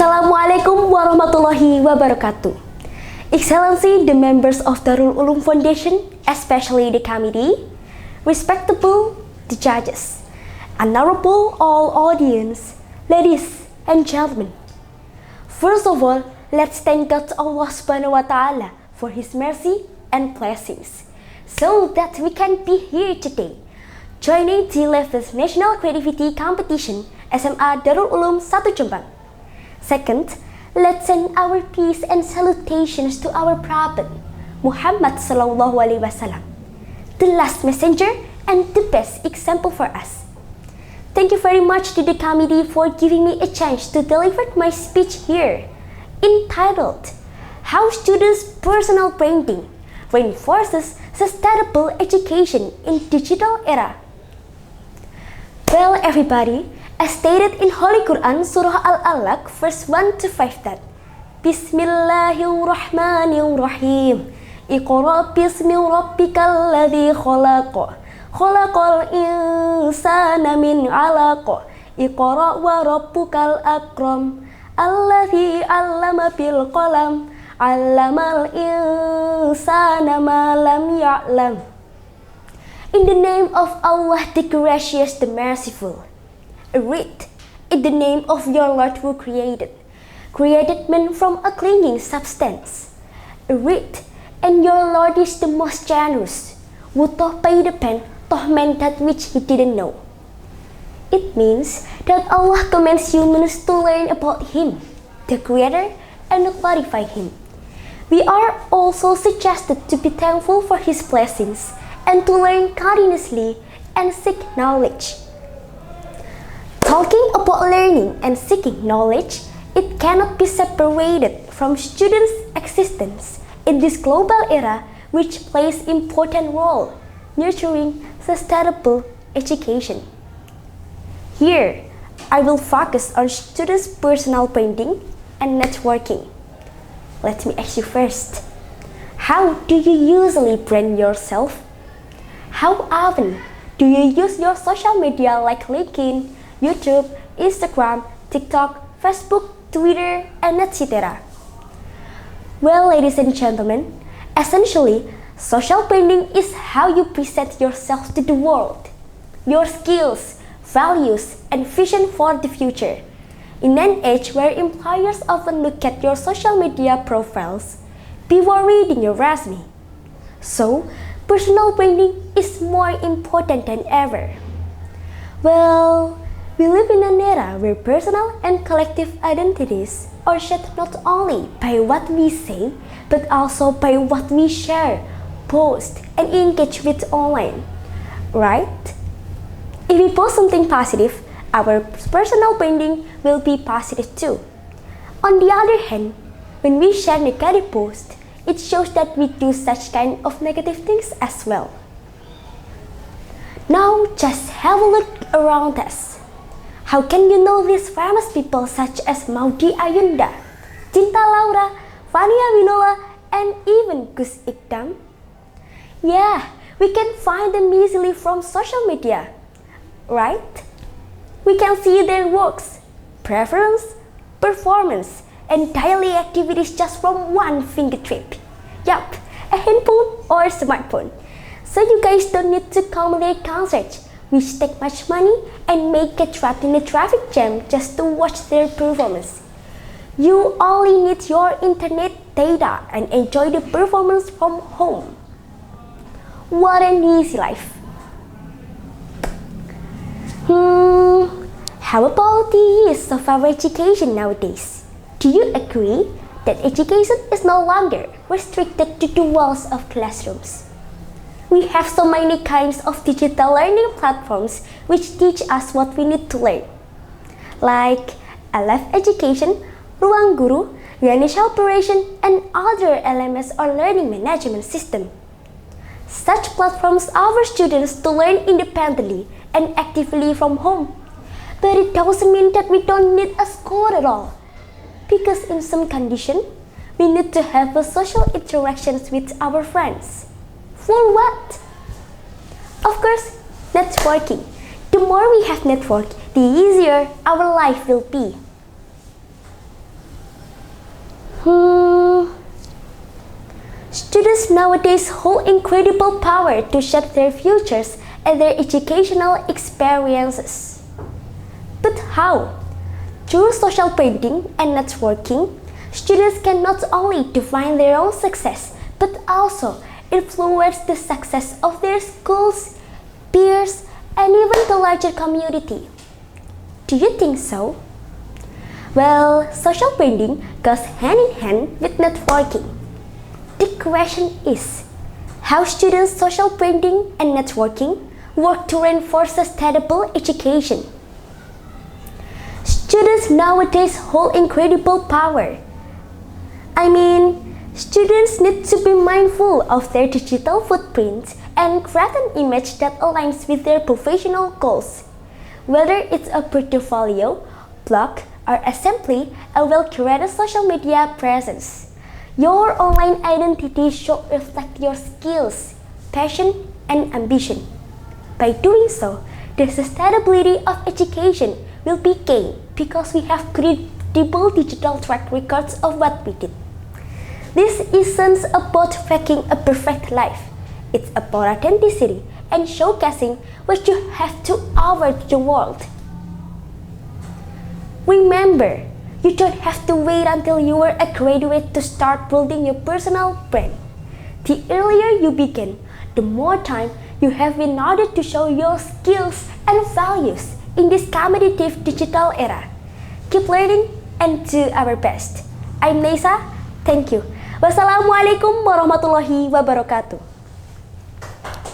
Assalamualaikum warahmatullahi wabarakatuh. Excellency, the members of Darul Ulum Foundation, especially the committee, respectable the judges, honorable all audience, ladies and gentlemen. First of all, let's thank God Allah Subhanahu wa Ta'ala for His mercy and blessings, so that we can be here today, joining the 11th National Creativity Competition SMA Darul Ulum 1 Jombang. Second, let's send our peace and salutations to our Prophet Muhammad Sallallahu Alaihi Wasallam, the last messenger and the best example for us. Thank you very much to the committee for giving me a chance to deliver my speech here, entitled How Students' Personal Branding Reinforces Sustainable Education in Digital Era. Well, everybody, as stated in Holy Quran, Surah Al-Alaq, verse 1 to 5 that Bismillahirrahmanirrahim. Iqra bismi rabbikal ladzi khalaq. Khalaqal insana min 'alaq. Iqra wa rabbukal akram. Alladzi 'allama bil qalam. 'Allamal insana ma lam ya'lam. In the name of Allah, the Gracious, the Merciful. Read, in the name of your Lord who created man from a clinging substance. Read, and your Lord is the most generous, who taught by the pen taught man that which he didn't know. It means that Allah commands humans to learn about Him, the Creator, and to glorify Him. We are also suggested to be thankful for His blessings and to learn continuously and seek knowledge. Talking about learning and seeking knowledge, it cannot be separated from students' existence in this global era, which plays important role nurturing sustainable education. Here, I will focus on students' personal branding and networking. Let me ask you first, how do you usually brand yourself? How often do you use your social media like LinkedIn, YouTube, Instagram, TikTok, Facebook, Twitter, and etc.? Well, ladies and gentlemen, essentially, social branding is how you present yourself to the world, your skills, values, and vision for the future. In an age where employers often look at your social media profiles before reading your resume, so personal branding is more important than ever. Well, we live in an era where personal and collective identities are shaped not only by what we say, but also by what we share, post, and engage with online, right? If we post something positive, our personal branding will be positive too. On the other hand, when we share negative posts, it shows that we do such kind of negative things as well. Now, just have a look around us. How can you know these famous people such as Maudy Ayunda, Cinta Laura, Fania Winola, and even Gus Ikdam? Yeah, we can find them easily from social media, right? We can see their works, preference, performance, and daily activities just from one finger trip. Yup, a handphone or smartphone. So you guys don't need to come their concerts, which take much money and may get trapped in a traffic jam just to watch their performance. You only need your internet data and enjoy the performance from home. What an easy life. How about the use of our education nowadays? Do you agree that education is no longer restricted to the walls of classrooms? We have so many kinds of digital learning platforms which teach us what we need to learn, like Live Education, Ruang Guru, Ganesha Operation, and other LMS or learning management system. Such platforms offer students to learn independently and actively from home, but it doesn't mean that we don't need a school at all, because in some condition, we need to have a social interactions with our friends. For what? Of course, networking. The more we have network, the easier our life will be. Students nowadays hold incredible power to shape their futures and their educational experiences. But how? Through social branding and networking, students can not only define their own success, but also influence the success of their schools, peers, and even the larger community. Do you think so? Well, social branding goes hand in hand with networking. The question is, how students' social branding and networking work to reinforce sustainable education? Students nowadays hold incredible power. Students need to be mindful of their digital footprint and craft an image that aligns with their professional goals. Whether it's a portfolio, blog, or simply a well-curated social media presence, your online identity should reflect your skills, passion, and ambition. By doing so, the sustainability of education will be gained because we have credible digital track records of what we did. This isn't about faking a perfect life. It's about authenticity and showcasing what you have to offer to the world. Remember, you don't have to wait until you are a graduate to start building your personal brand. The earlier you begin, the more time you have in order to show your skills and values in this competitive digital era. Keep learning and do our best. I'm Nesa. Thank you. Wassalamualaikum warahmatullahi wabarakatuh.